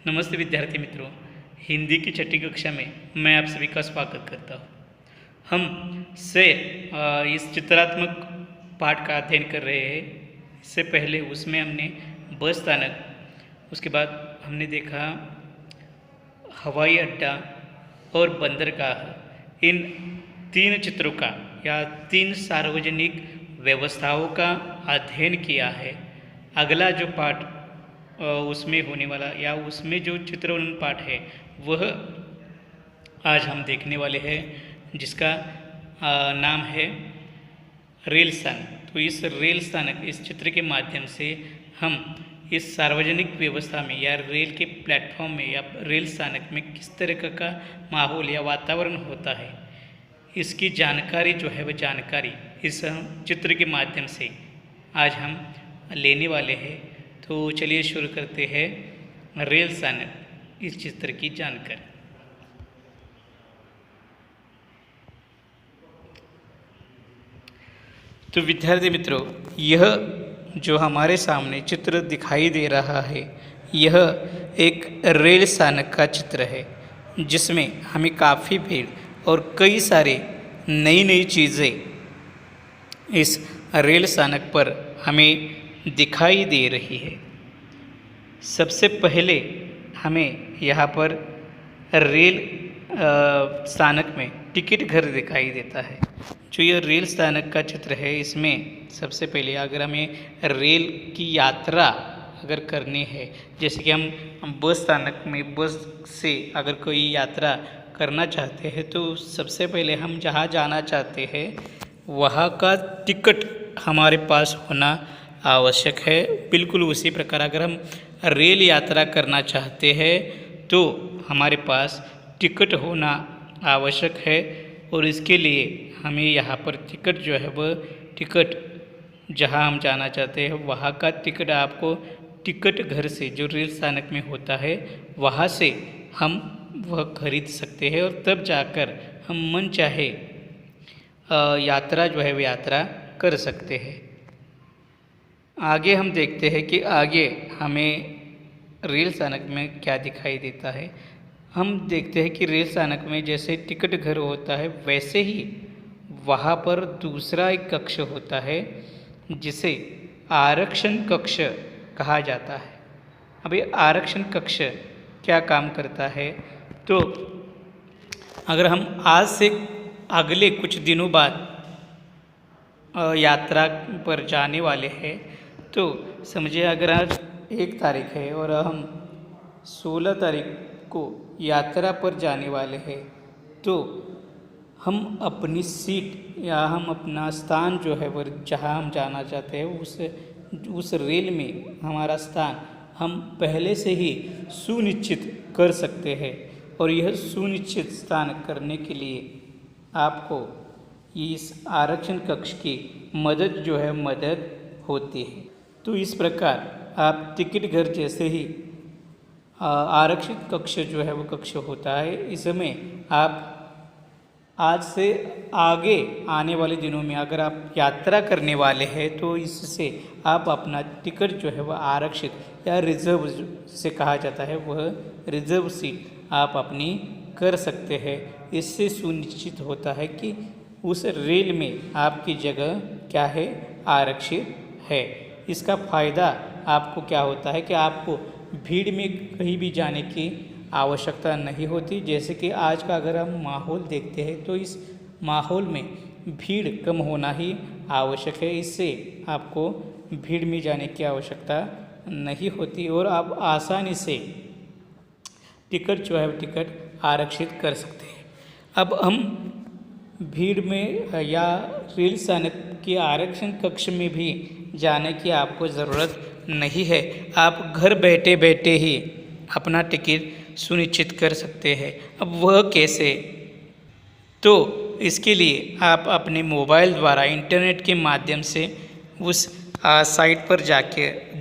नमस्ते विद्यार्थी मित्रों, हिंदी की छठी कक्षा में मैं आप सभी का स्वागत करता हूँ। हम से इस चित्रात्मक पाठ का अध्ययन कर रहे हैं। इससे पहले उसमें हमने बस स्थानक, उसके बाद हमने देखा हवाई अड्डा और बंदरगाह। इन तीन चित्रों का या तीन सार्वजनिक व्यवस्थाओं का अध्ययन किया है। अगला जो पाठ उसमें होने वाला या उसमें जो चित्रण पाठ है वह आज हम देखने वाले हैं, जिसका नाम है रेल स्थानक। तो इस रेल स्थानक, इस चित्र के माध्यम से हम इस सार्वजनिक व्यवस्था में या रेल के प्लेटफॉर्म में या रेल स्थानक में किस तरह का माहौल या वातावरण होता है, इसकी जानकारी जो है वह जानकारी इस चित्र के माध्यम से आज हम लेने वाले हैं। तो चलिए शुरू करते हैं रेल स्थानक, इस चित्र की जानकारी। तो विद्यार्थी मित्रों, यह जो हमारे सामने चित्र दिखाई दे रहा है, यह एक रेल स्थानक का चित्र है, जिसमें हमें काफ़ी भीड़ और कई सारे नई नई चीज़ें इस रेल स्थानक पर हमें दिखाई दे रही है। सबसे पहले हमें यहाँ पर रेल स्थानक में टिकट घर दिखाई देता है। जो यह रेल स्थानक का चित्र है, इसमें सबसे पहले अगर हमें रेल की यात्रा अगर करनी है, जैसे कि हम बस स्थानक में बस से अगर कोई यात्रा करना चाहते हैं, तो सबसे पहले हम जहाँ जाना चाहते हैं वहाँ का टिकट हमारे पास होना आवश्यक है। बिल्कुल उसी प्रकार अगर हम रेल यात्रा करना चाहते हैं तो हमारे पास टिकट होना आवश्यक है, और इसके लिए हमें यहाँ पर टिकट जो है वह टिकट जहाँ हम जाना चाहते हैं वहाँ का टिकट आपको टिकट घर से, जो रेल स्थानक में होता है, वहाँ से हम वह खरीद सकते हैं, और तब जाकर हम मन चाहे यात्रा जो है वह यात्रा कर सकते हैं। आगे हम देखते हैं कि आगे हमें रेल स्थानक में क्या दिखाई देता है। हम देखते हैं कि रेल स्थानक में जैसे टिकट घर होता है, वैसे ही वहाँ पर दूसरा एक कक्ष होता है जिसे आरक्षण कक्ष कहा जाता है। अब ये आरक्षण कक्ष क्या काम करता है, तो अगर हम आज से अगले कुछ दिनों बाद यात्रा पर जाने वाले हैं, तो समझिए अगर आज 1 तारीख है और हम 16 तारीख को यात्रा पर जाने वाले हैं, तो हम अपनी सीट या हम अपना स्थान जो है वह जहाँ हम जाना चाहते हैं उस रेल में हमारा स्थान हम पहले से ही सुनिश्चित कर सकते हैं। और यह सुनिश्चित स्थान करने के लिए आपको इस आरक्षण कक्ष की मदद जो है मदद होती है। तो इस प्रकार आप टिकट घर जैसे ही आरक्षित कक्ष जो है वो कक्ष होता है, इसमें आप आज से आगे आने वाले दिनों में अगर आप यात्रा करने वाले हैं तो इससे आप अपना टिकट जो है वह आरक्षित या रिजर्व से कहा जाता है, वह रिजर्व सीट आप अपनी कर सकते हैं। इससे सुनिश्चित होता है कि उस रेल में आपकी जगह क्या है, आरक्षित है। इसका फ़ायदा आपको क्या होता है कि आपको भीड़ में कहीं भी जाने की आवश्यकता नहीं होती। जैसे कि आज का अगर हम माहौल देखते हैं तो इस माहौल में भीड़ कम होना ही आवश्यक है। इससे आपको भीड़ में जाने की आवश्यकता नहीं होती और आप आसानी से टिकट जो है टिकट आरक्षित कर सकते हैं। अब हम भीड़ में या रेल स्थानक के आरक्षण कक्ष में भी जाने की आपको ज़रूरत नहीं है। आप घर बैठे बैठे ही अपना टिकट सुनिश्चित कर सकते हैं। अब वह कैसे? तो इसके लिए आप अपने मोबाइल द्वारा इंटरनेट के माध्यम से उस साइट पर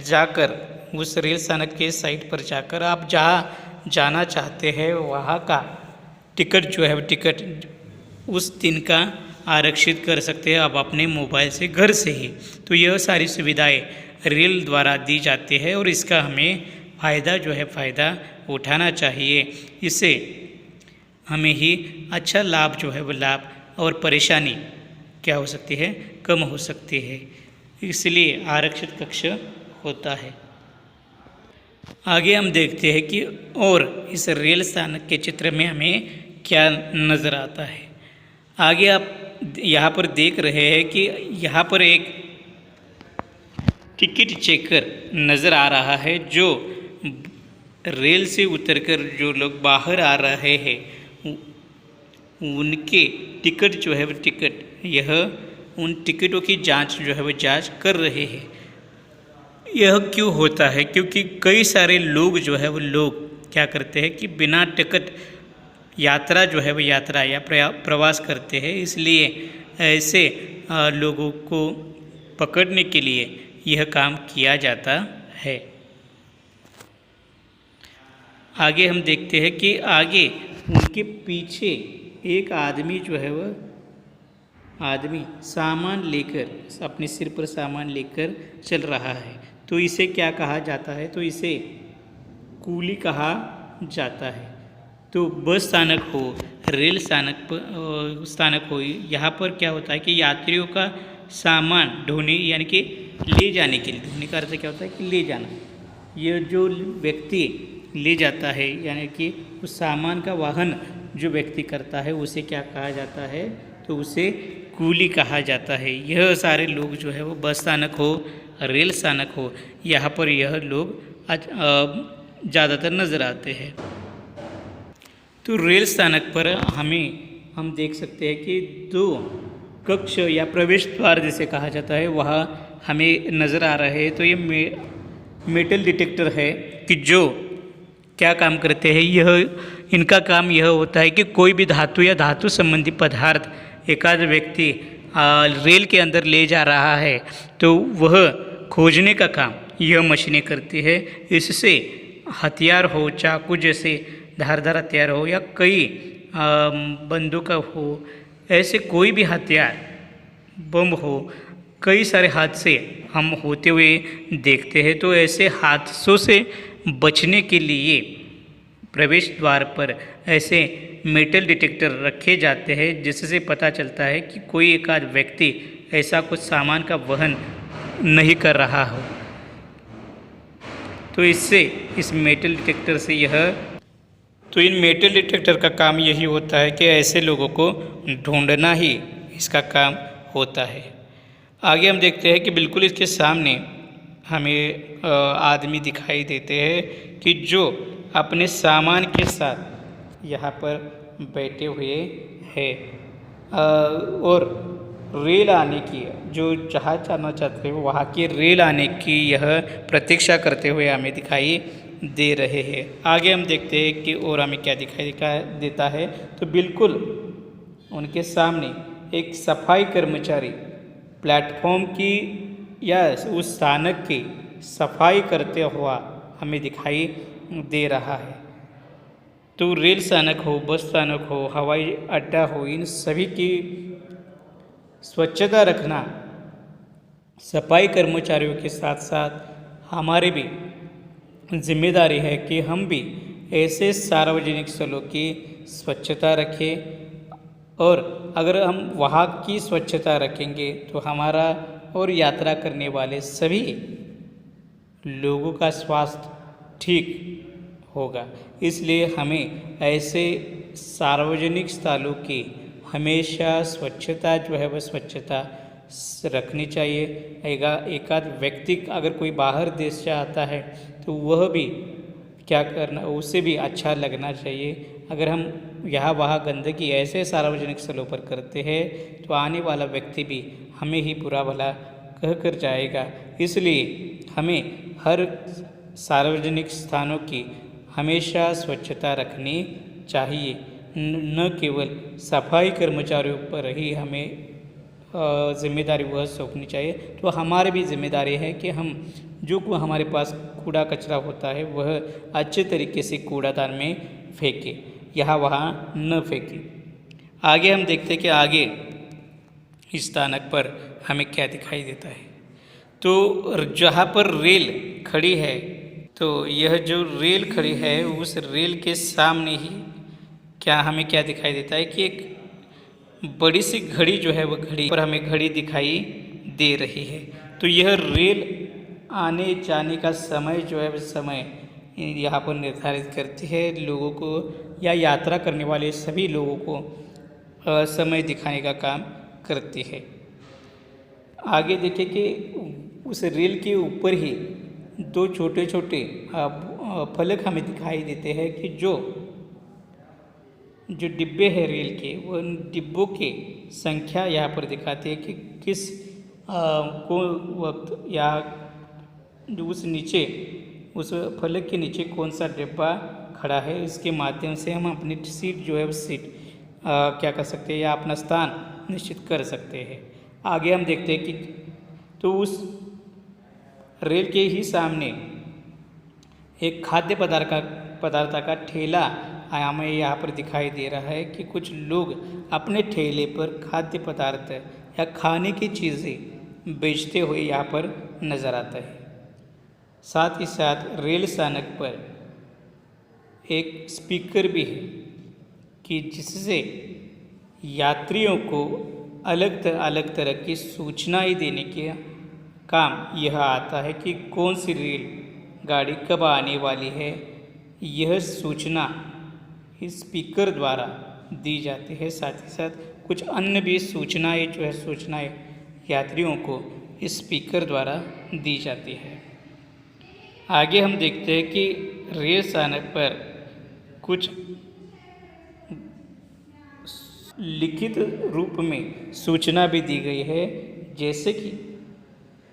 जाकर उस रेल स्थानक के साइट पर जाकर आप जहाँ जाना चाहते हैं वहाँ का टिकट जो है टिकट उस दिन का आरक्षित कर सकते हैं आप अपने मोबाइल से, घर से ही। तो यह सारी सुविधाएं रेल द्वारा दी जाती है और इसका हमें फ़ायदा जो है फ़ायदा उठाना चाहिए। इससे हमें ही अच्छा लाभ जो है वो लाभ और परेशानी क्या हो सकती है, कम हो सकती है। इसलिए आरक्षित कक्ष होता है। आगे हम देखते हैं कि और इस रेल स्थानक के चित्र में हमें क्या नज़र आता है। आगे आप यहाँ पर देख रहे हैं कि यहाँ पर एक टिकट चेकर नज़र आ रहा है, जो रेल से उतरकर जो लोग बाहर आ रहे हैं उनके टिकट जो है वो टिकट यह उन टिकटों की जांच जो है वो जांच कर रहे हैं। यह क्यों होता है? क्योंकि कई सारे लोग जो है वो लोग क्या करते हैं कि बिना टिकट यात्रा जो है वो यात्रा या प्रवास करते हैं। इसलिए ऐसे लोगों को पकड़ने के लिए यह काम किया जाता है। आगे हम देखते हैं कि आगे उनके पीछे एक आदमी जो है वह आदमी सामान लेकर अपने सिर पर सामान लेकर चल रहा है। तो इसे क्या कहा जाता है? तो इसे कूली कहा जाता है। तो बस स्थानक हो, रेल स्थानक हो, यहाँ पर क्या होता है कि यात्रियों का सामान ढोने यानी कि ले जाने के लिए, ढोने का अर्थ क्या होता है कि ले जाना, यह जो व्यक्ति ले जाता है यानी कि उस सामान का वाहन जो व्यक्ति करता है उसे क्या कहा जाता है? तो उसे कूली कहा जाता है। यह सारे लोग जो है वो बस स्थानक हो, रेल स्थानक हो, यहाँ पर यह लोग ज़्यादातर नज़र आते हैं। तो रेल स्थानक पर हम देख सकते हैं कि दो कक्ष या प्रवेश द्वार जिसे कहा जाता है वह हमें नज़र आ रहे हैं। तो ये मेटल डिटेक्टर है कि जो क्या काम करते हैं, यह इनका काम यह होता है कि कोई भी धातु या धातु संबंधी पदार्थ एकाध व्यक्ति रेल के अंदर ले जा रहा है तो वह खोजने का काम यह मशीनें करती है। इससे हथियार हो, चाकू जैसे धारदार हथियार हो या कई बंदूक हो, ऐसे कोई भी हथियार, बम हो, कई सारे हादसे हम होते हुए देखते हैं। तो ऐसे हादसों से बचने के लिए प्रवेश द्वार पर ऐसे मेटल डिटेक्टर रखे जाते हैं, जिससे पता चलता है कि कोई एक आध व्यक्ति ऐसा कुछ सामान का वहन नहीं कर रहा हो। तो इससे इस मेटल डिटेक्टर से इन मेटल डिटेक्टर का काम यही होता है कि ऐसे लोगों को ढूंढना ही इसका काम होता है। आगे हम देखते हैं कि बिल्कुल इसके सामने हमें आदमी दिखाई देते हैं कि जो अपने सामान के साथ यहाँ पर बैठे हुए हैं और रेल आने की, जो जहाँ जाना चाहते हैं वहाँ की रेल आने की यह प्रतीक्षा करते हुए हमें दिखाई दे रहे हैं। आगे हम देखते हैं कि और हमें क्या दिखाई देता है। तो बिल्कुल उनके सामने एक सफाई कर्मचारी प्लेटफॉर्म की या उस स्थानक की सफाई करते हुआ हमें दिखाई दे रहा है। तो रेल स्थानक हो, बस स्थानक हो, हवाई अड्डा हो, इन सभी की स्वच्छता रखना सफाई कर्मचारियों के साथ साथ हमारे भी जिम्मेदारी है कि हम भी ऐसे सार्वजनिक स्थलों की स्वच्छता रखें। और अगर हम वहाँ की स्वच्छता रखेंगे तो हमारा और यात्रा करने वाले सभी लोगों का स्वास्थ्य ठीक होगा। इसलिए हमें ऐसे सार्वजनिक स्थलों की हमेशा स्वच्छता जो है वह स्वच्छता रखनी चाहिए। एकाध व्यक्ति अगर कोई बाहर देश से आता है तो वह भी क्या करना, उसे भी अच्छा लगना चाहिए। अगर हम यहाँ वहाँ गंदगी ऐसे सार्वजनिक स्थलों पर करते हैं तो आने वाला व्यक्ति भी हमें ही बुरा भला कह कर जाएगा। इसलिए हमें हर सार्वजनिक स्थानों की हमेशा स्वच्छता रखनी चाहिए। न केवल सफाई कर्मचारियों पर ही हमें जिम्मेदारी वह सौंपनी चाहिए, तो हमारी भी जिम्मेदारी है कि हम जो हमारे पास कूड़ा कचरा होता है वह अच्छे तरीके से कूड़ादान में फेंके, यहाँ वहाँ न फेंके। आगे हम देखते हैं कि आगे इस स्थानक पर हमें क्या दिखाई देता है। तो जहाँ पर रेल खड़ी है तो यह जो रेल खड़ी है उस रेल के सामने ही हमें क्या दिखाई देता है कि एक बड़ी सी घड़ी जो है, वह घड़ी पर हमें घड़ी दिखाई दे रही है। तो यह रेल आने जाने का समय जो है, समय यहाँ पर निर्धारित करती है लोगों को या यात्रा करने वाले सभी लोगों को समय दिखाने का काम करती है। आगे देखिए कि उस रेल के ऊपर ही दो छोटे छोटे फलक हमें दिखाई देते हैं कि जो डिब्बे हैं रेल के, वो डिब्बों के संख्या यहाँ पर दिखाती है कि किस को वक्त या उस फलक के नीचे कौन सा डिब्बा खड़ा है। इसके माध्यम से हम अपनी सीट जो है वो क्या कर सकते हैं या अपना स्थान निश्चित कर सकते हैं। आगे हम देखते हैं कि तो उस रेल के ही सामने एक खाद्य पदार्थ का ठेला हमें यहाँ पर दिखाई दे रहा है कि कुछ लोग अपने ठेले पर खाद्य पदार्थ या खाने की चीज़ें बेचते हुए यहाँ पर नज़र आता है। साथ ही साथ रेल स्थानक पर एक स्पीकर भी है कि जिससे यात्रियों को अलग तरह की सूचनाएं देने के काम यह आता है कि कौन सी रेल गाड़ी कब आने वाली है। यह सूचना इस स्पीकर द्वारा दी जाती है। साथ ही साथ कुछ अन्य भी सूचनाएं यात्रियों को इस स्पीकर द्वारा दी जाती है। आगे हम देखते हैं कि रेल स्थानक पर कुछ लिखित रूप में सूचना भी दी गई है, जैसे कि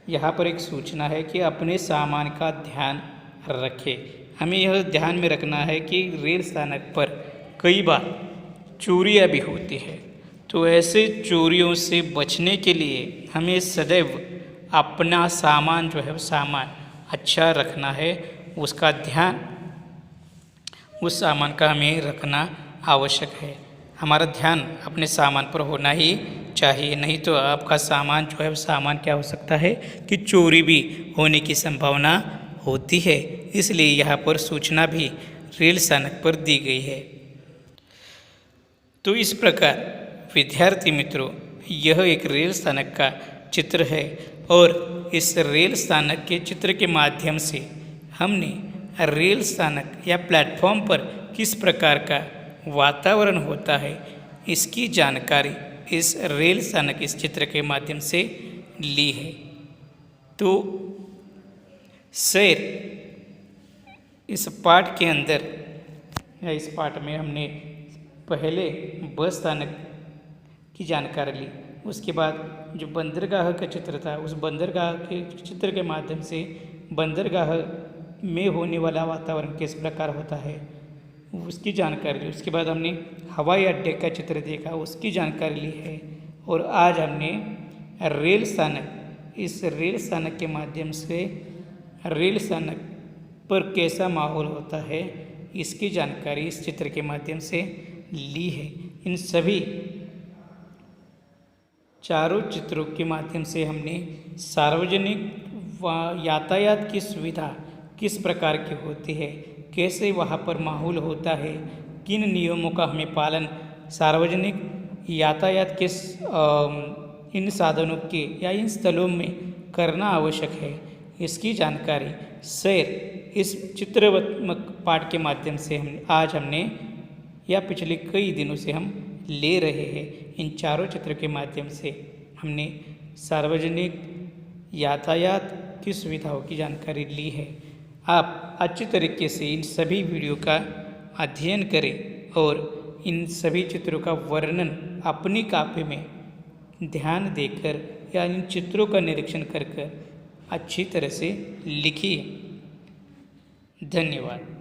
यहाँ पर एक सूचना है कि अपने सामान का ध्यान रखें। हमें यह ध्यान में रखना है कि रेल स्थानक पर कई बार चोरियाँ भी होती है, तो ऐसे चोरियों से बचने के लिए हमें सदैव अपना सामान जो है सामान अच्छा रखना है। उसका ध्यान उस सामान का हमें रखना आवश्यक है। हमारा ध्यान अपने सामान पर होना ही चाहिए, नहीं तो आपका सामान जो है सामान क्या हो सकता है कि चोरी भी होने की संभावना होती है। इसलिए यहाँ पर सूचना भी रेल स्थानक पर दी गई है। तो इस प्रकार विद्यार्थी मित्रों, यह एक रेल स्थानक का चित्र है और इस रेल स्थानक के चित्र के माध्यम से हमने रेल स्थानक या प्लेटफॉर्म पर किस प्रकार का वातावरण होता है इसकी जानकारी इस रेल स्थानक इस चित्र के माध्यम से ली है। तो सैर इस पाठ के अंदर या इस पाठ में हमने पहले बस स्थानक की जानकारी ली, उसके बाद जो बंदरगाह का चित्र था उस बंदरगाह के चित्र के माध्यम से बंदरगाह में होने वाला वातावरण किस प्रकार होता है उसकी जानकारी ली। उसके बाद हमने हवाई अड्डे का चित्र देखा, उसकी जानकारी ली है। और आज हमने रेल स्थानक, इस रेल स्थानक के माध्यम से रेल स्थानक पर कैसा माहौल होता है इसकी जानकारी इस चित्र के माध्यम से ली है। इन सभी चारों चित्रों के माध्यम से हमने सार्वजनिक यातायात की सुविधा किस प्रकार की होती है, कैसे वहाँ पर माहौल होता है, किन नियमों का हमें पालन सार्वजनिक यातायात के इन साधनों के या इन स्थलों में करना आवश्यक है, इसकी जानकारी सैर इस चित्रवत्मक पाठ के माध्यम से हमने या पिछले कई दिनों से हम ले रहे हैं। इन चारों चित्र के माध्यम से हमने सार्वजनिक यातायात की सुविधाओं की जानकारी ली है। आप अच्छी तरीके से इन सभी वीडियो का अध्ययन करें और इन सभी चित्रों का वर्णन अपनी कॉपी में ध्यान देकर या इन चित्रों का निरीक्षण कर अच्छी तरह से लिखिए। धन्यवाद।